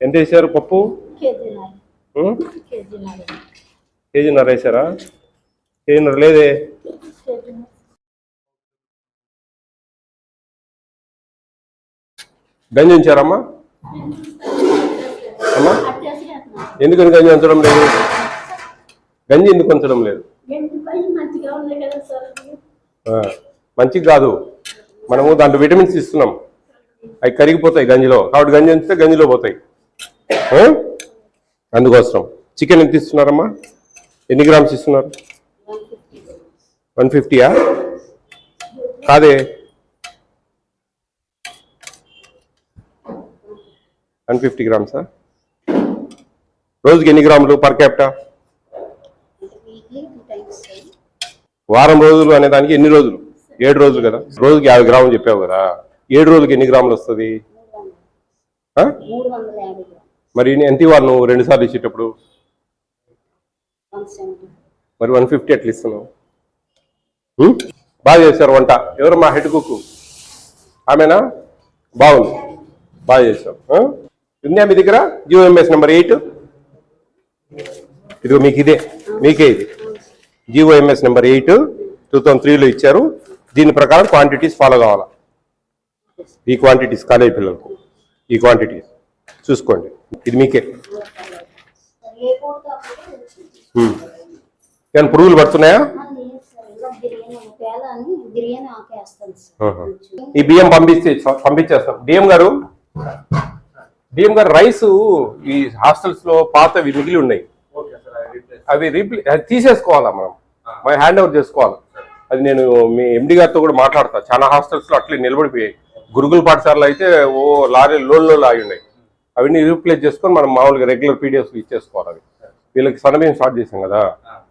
ఎంత వేసారు పప్పు? కేజీన్నర వేసారా? కేజీన్నర లేదే. గంజి ఉంచారమ్మా? అమ్మా ఎందుకని గంజి ఉంచడం లేదు? గంజి ఎందుకు ఉంచడం లేదు? మంచిది కాదు, మనము దాంట్లో విటమిన్స్ ఇస్తున్నాం, అవి కరిగిపోతాయి గంజిలో. కాబట్టి గంజి ఉంచితే గంజిలో పోతాయి. అందుకోసం చికెన్ ఎంత ఇస్తున్నారమ్మా? ఎన్ని గ్రామ్స్ ఇస్తున్నారు? 150యా? కాదే, 150 గ్రామ్సా? రోజుకి ఎన్ని గ్రాములు పర్ క్యాపిటా? వారం రోజులు అనే దానికి ఎన్ని రోజులు? 7 రోజులు కదా. రోజుకి 50 గ్రాములు చెప్పావు కదా. 7 రోజులకి ఎన్ని గ్రాములు వస్తుంది? మరి ఎంత ఇవ్వాలి నువ్వు 2 సార్లు ఇచ్చేటప్పుడు? మరి 150 ఎట్లా ఇస్తున్నావు? బాగా చేశారు వంట. ఎవరు మా హెడ్ కుక్? ఆమెనా? బాగుంది, బాగా చేశావు. ఉందా మీ దగ్గర GOMS నెంబర్ 8? ఇదిగో మీకు ఇదే, మీకే ఇది GOMS నెంబర్ 8 2003లో ఇచ్చారు. దీని ప్రకారం క్వాంటిటీస్ ఫాలో కావాలా. ఈ క్వాంటిటీస్ కాలేజీ పిల్లలకు ఈ క్వాంటిటీస్ చూసుకోండి. ఇది మీకే. కానీ పురుగులు పడుతున్నాయా? ఈ బియ్యం పంపించేస్తాం. డిఎం గారు రైస్ ఈ హాస్టల్స్ లో పాతవి మిగిలి ఉన్నాయి, అవి తీసేసుకోవాలా, మనం హ్యాండ్ ఓవర్ చేసుకోవాలి. అది నేను మీ ఎండి గారితో కూడా మాట్లాడతా. చాలా హాస్టల్స్ లో అట్లే నిలబడిపోయాయి. గురుకుల పాఠశాలలో అయితే లారీ లోన్లో ఆగి ఉన్నాయి. అవన్నీ రీప్లేస్ చేసుకొని మనం మామూలుగా రెగ్యులర్ పీడిఎఫ్ ఇచ్చేసుకోవాలి. అవి వీళ్ళకి సన్నబియ్యం స్టార్ట్ చేసాం కదా,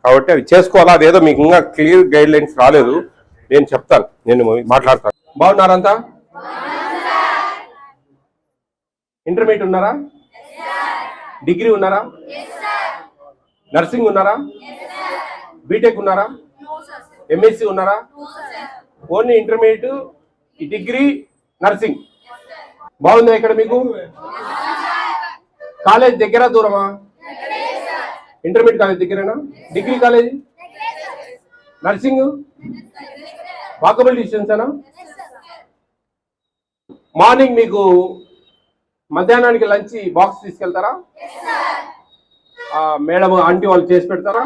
కాబట్టి అవి చేసుకోవాలా. అదేదో మీకు ఇంకా క్లియర్ గైడ్ లైన్స్ రాలేదు, నేను చెప్తాను, నేను మాట్లాడతాను. బాగున్నారంతా? ఇంటర్మీడియట్ ఉన్నారా? డిగ్రీ ఉన్నారా? నర్సింగ్ ఉన్నారా? బీటెక్ ఉన్నారా? ఎంఎస్సి ఉన్నారా? Only intermediate, degree, nursing. బాగుందా ఇక్కడ మీకు? కాలేజ్ దగ్గర దూరమా? ఇంటర్మీడియట్ కాలేజ్ దగ్గరేనా? డిగ్రీ కాలేజ్, నర్సింగ్ వాకబుల్ డిస్టెన్సేనా? మార్నింగ్ మీకు మధ్యాహ్నానికి లంచ్ బాక్స్ తీసుకెళ్తారా? మేడం ఆంటీ వాళ్ళు చేసి పెడతారా?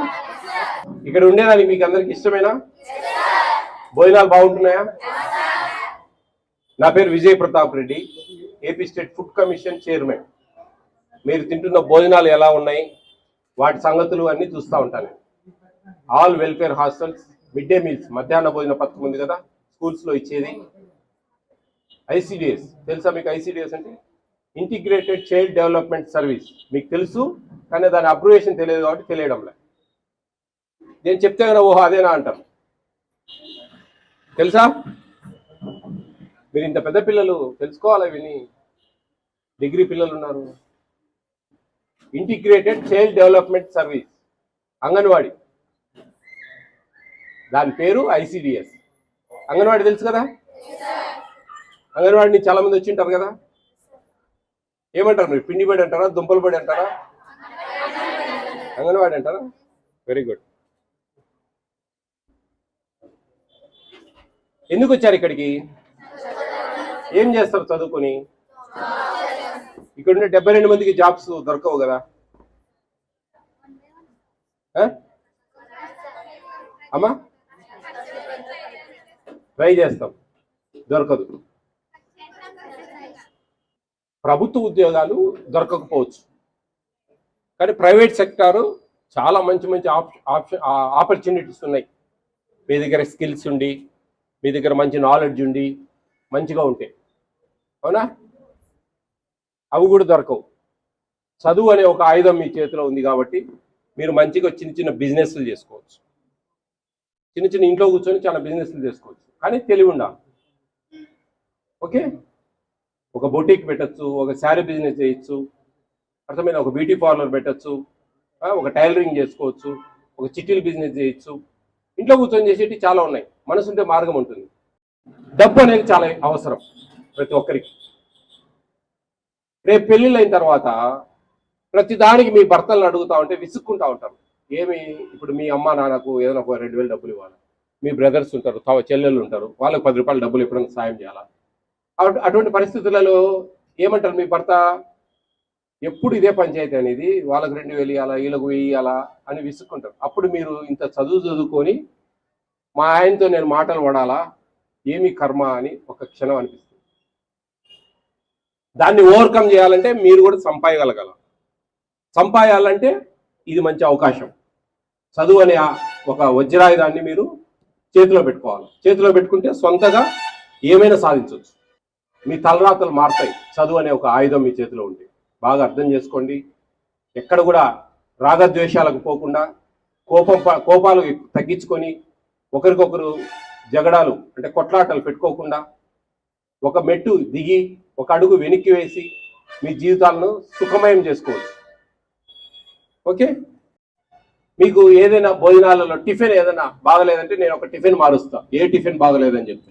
ఇక్కడ ఉండేదానికి మీకు అందరికి ఇష్టమేనా? భోజనాలు బాగుంటున్నాయా? నా పేరు Vijay Pratap Reddy, AP state food commission chairman. మీరు తింటున్న భోజనాలు ఎలా ఉన్నాయి, వాటి సంగతులు అన్నీ చూస్తూ ఉంటాను. All welfare hostels mid day meals, మధ్యాహ్న భోజన పథకం ఉంది కదా స్కూల్స్లో ఇచ్చేది. ICDS తెలుసా మీకు? ICDS అంటే ఇంటిగ్రేటెడ్ చైల్డ్ డెవలప్మెంట్ సర్వీస్. మీకు తెలుసు, కానీ దాని అబ్రివేషన్ తెలియదు కాబట్టి తెలియడంలే. నేను చెప్తే కదా ఓహో అదేనా అంటారు. తెలుసా? మీరు ఇంత పెద్ద పిల్లలు తెలుసుకోవాలి విని. డిగ్రీ పిల్లలు ఉన్నారు. Integrated child development service, anganwadi, దాని పేరు ICDS. అంగన్వాడీ తెలుసు కదా? అంగన్వాడీ చాలా మంది వచ్చి ఉంటారు కదా. ఏమంటారు మీరు? పిండి బడి అంటారా? దుంపల బడి అంటారా? అంగన్వాడీ అంటారా? Very good. ఎందుకు వచ్చారు ఇక్కడికి? ఏం చేస్తారు చదువుకొని? ఇక్కడ ఉండే 72 మందికి జాబ్స్ దొరకవు కదా. అమ్మా ట్రై చేస్తాం, దొరకదు. ప్రభుత్వ ఉద్యోగాలు దొరకకపోవచ్చు, కానీ ప్రైవేట్ సెక్టారు చాలా మంచి మంచి ఆపర్చునిటీస్ ఉన్నాయి. మీ దగ్గర స్కిల్స్ ఉండి, మీ దగ్గర మంచి నాలెడ్జ్ ఉండి, మంచిగా ఉంటాయి. అవునా? అవి కూడా దొరకవు. చదువు అనే ఒక ఆయుధం మీ చేతిలో ఉంది కాబట్టి మీరు మంచిగా చిన్న చిన్న బిజినెస్లు చేసుకోవచ్చు. చిన్న చిన్న ఇంట్లో కూర్చొని చాలా బిజినెస్లు చేసుకోవచ్చు, కానీ తెలివి ఉండాలి. ఓకే, ఒక బొటీక్ పెట్టచ్చు, ఒక శారీ బిజినెస్ చేయొచ్చు, అర్థమైన ఒక బ్యూటీ పార్లర్ పెట్టచ్చు, ఒక టైలరింగ్ చేసుకోవచ్చు, ఒక చిట్టీలు బిజినెస్ చేయొచ్చు. ఇంట్లో కూర్చొని చేసేటి చాలా ఉన్నాయి. మనసు ఉంటే మార్గం ఉంటుంది. డబ్బు అనేది చాలా అవసరం ప్రతి ఒక్కరికి. రేపు పెళ్ళిళ్ళు అయిన తర్వాత ప్రతి దానికి మీ భర్తలను అడుగుతూ ఉంటే విసుక్కుంటూ ఉంటారు. ఏమి ఇప్పుడు మీ అమ్మ నాన్నకు ఏదైనా ఒక 2,000 డబ్బులు ఇవ్వాలి, మీ బ్రదర్స్ ఉంటారు, చెల్లెళ్ళు ఉంటారు, వాళ్ళకి 10 రూపాయలు డబ్బులు ఎప్పుడైనా సాయం చేయాలా? అటువంటి పరిస్థితులలో ఏమంటారు మీ భర్త? ఎప్పుడు ఇదే పంచాయతీ అనేది, వాళ్ళకి 2,000 ఇవ్వాలా, వీళ్ళకు 1,000 ఇవ్వాలా అని విసుక్కుంటారు. అప్పుడు మీరు ఇంత చదువుకొని మా ఆయనతో నేను మాటలు పడాలా, ఏమి కర్మ అని ఒక క్షణం అనిపిస్తుంది. దాన్ని ఓవర్కమ్ చేయాలంటే మీరు కూడా సంపాయాలంటే ఇది మంచి అవకాశం. చదువు అనే ఒక వజ్రాయుధాన్ని మీరు చేతిలో పెట్టుకోవాలి. చేతిలో పెట్టుకుంటే సొంతగా ఏమైనా సాధించవచ్చు. మీ తలరాతలు మారుతాయి చదువు అనే ఒక ఆయుధం మీ చేతిలో ఉంటే. బాగా అర్థం చేసుకోండి. ఎక్కడ కూడా రాగద్వేషాలకు పోకుండా కోపాలు తగ్గించుకొని ఒకరికొకరు జగడాలు అంటే కొట్లాటలు పెట్టుకోకుండా ఒక మెట్టు దిగి ఒక అడుగు వెనక్కి వేసి మీ జీవితాలను సుఖమయం చేసుకోవచ్చు. ఓకే, మీకు ఏదైనా భోజనాలలో టిఫిన్ ఏదైనా బాగలేదంటే నేను ఒక టిఫిన్ మారుస్తా. ఏ టిఫిన్ బాగలేదని చెప్తే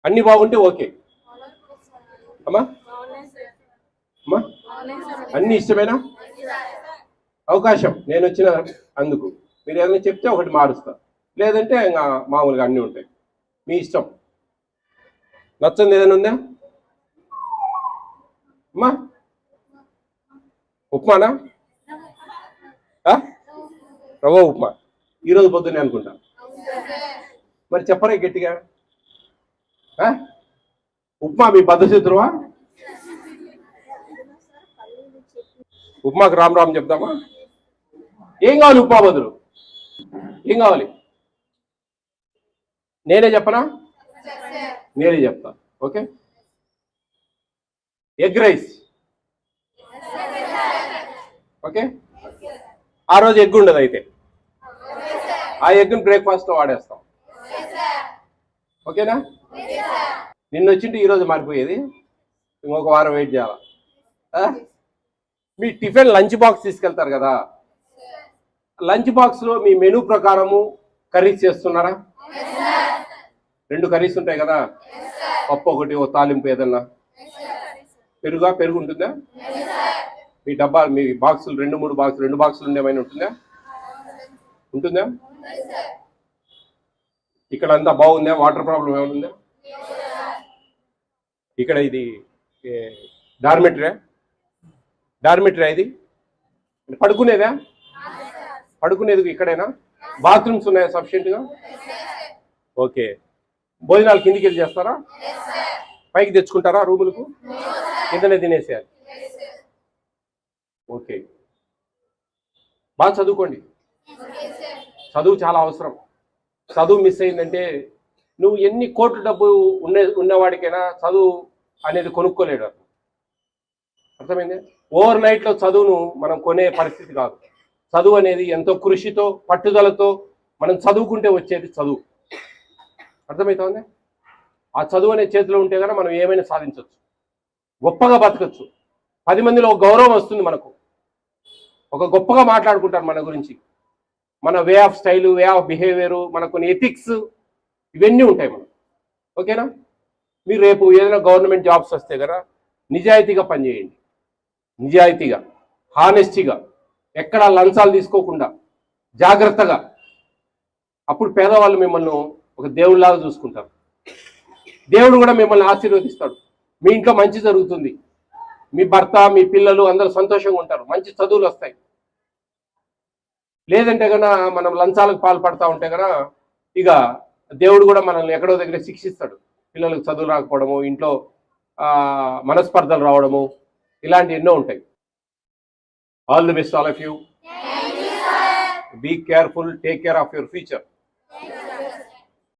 అన్ని బాగుంటే ఓకే అమ్మా. అమ్మా అన్ని ఇష్టమేనా? అవకాశం నేను వచ్చిన అందుకు మీరు ఏదైనా చెప్తే ఒకటి మారుస్తా, లేదంటే ఇంకా మామూలుగా అన్నీ ఉంటాయి. మీ ఇష్టం. నచ్చంది ఏదైనా ఉందా అమ్మా? ఉప్మానా? రవ్వ ఉప్మా ఈరోజు పొద్దున్నే అనుకుంటా. మరి చెప్పరే గట్టిగా. ఉప్మా మీ బద్ధశత్రువా? ఉప్మాకి రామ్ రామ్ చెప్తామా? ఏం కావాలి ఉప్మా బదులు? ఏం కావాలి? నేనే చెప్పనా? నేనే చెప్తా. Okay, egg rice. ఓకే, ఆ రోజు ఎగ్ ఉండదు, అయితే ఆ ఎగ్ని బ్రేక్ఫాస్ట్లో వాడేస్తాం. ఓకేనా? నిన్న వచ్చింటే ఈరోజు మారిపోయేది, ఇంకొక వారం వెయిట్ చేయాలా? మీ టిఫిన్ లంచ్ బాక్స్ తీసుకెళ్తారు కదా, లంచ్ బాక్స్లో మీ మెనూ ప్రకారము కర్రీస్ చేస్తున్నారా? 2 కర్రీస్ ఉంటాయి కదా, పప్పు ఒకటి, ఓ తాలింపు ఏదన్నా. పెరుగు ఉంటుందా? మీ డబ్బా మీ బాక్సులు 2 బాక్సులు ఉండేమైనా ఉంటుందా? ఇక్కడ అంతా బాగుందా? వాటర్ ప్రాబ్లం ఏమైనా ఉందా? ఇక్కడ ఇది డార్మిటరీ ఇది పడుకునేదా? పడుకునేది ఇక్కడేనా? బాత్రూమ్స్ ఉన్నాయా సఫిషియెంట్గా? ఓకే. భోజనాలు కిందికి వెళ్ళి చేస్తారా? పైకి తెచ్చుకుంటారా రూములకు? కిందనే తినేసేయాలి. ఓకే, బాగా చదువుకోండి. చదువు చాలా అవసరం. చదువు మిస్ అయిందంటే నువ్వు ఎన్ని కోట్ల డబ్బు ఉన్నవాడికైనా చదువు అనేది కొనుక్కోలేడు. అర్థమైంది? ఓవర్ నైట్లో చదువును మనం కొనే పరిస్థితి కాదు. చదువు అనేది ఎంతో కృషితో పట్టుదలతో మనం చదువుకుంటే వచ్చేది చదువు. అర్థమవుతుంది? ఆ చదువు అనే చేతిలో ఉంటే కనుక మనం ఏమైనా సాధించవచ్చు, గొప్పగా బతకచ్చు. 10 మందిలో ఒక గౌరవం వస్తుంది, మనకు ఒక గొప్పగా మాట్లాడుకుంటారు మన గురించి. మన way of style, way of behaviour, మన కొన్ని ఎథిక్స్ ఇవన్నీ ఉంటాయి మనం. ఓకేనా? మీరు రేపు ఏదైనా గవర్నమెంట్ జాబ్స్ వస్తే కదా నిజాయితీగా పనిచేయండి. నిజాయితీగా, హానెస్టీగా, ఎక్కడా లంచాలు తీసుకోకుండా జాగ్రత్తగా. అప్పుడు పేదవాళ్ళు మిమ్మల్ని ఒక దేవుళ్ళలాగా చూసుకుంటారు. దేవుడు కూడా మిమ్మల్ని ఆశీర్వదిస్తాడు. మీ ఇంట్లో మంచి జరుగుతుంది. మీ భర్త, మీ పిల్లలు అందరూ సంతోషంగా ఉంటారు. మంచి చదువులు వస్తాయి. లేదంటే కన్నా మనం లంచాలకు పాల్పడతా ఉంటే కన్నా ఇక దేవుడు కూడా మనల్ని ఎక్కడో దగ్గర శిక్షిస్తాడు. పిల్లలకు చదువు రాకపోవడము, ఇంట్లో మనస్పర్ధలు రావడము, ఇలాంటి ఎన్నో ఉంటాయి. All the best all of you. Be careful, take care of your future.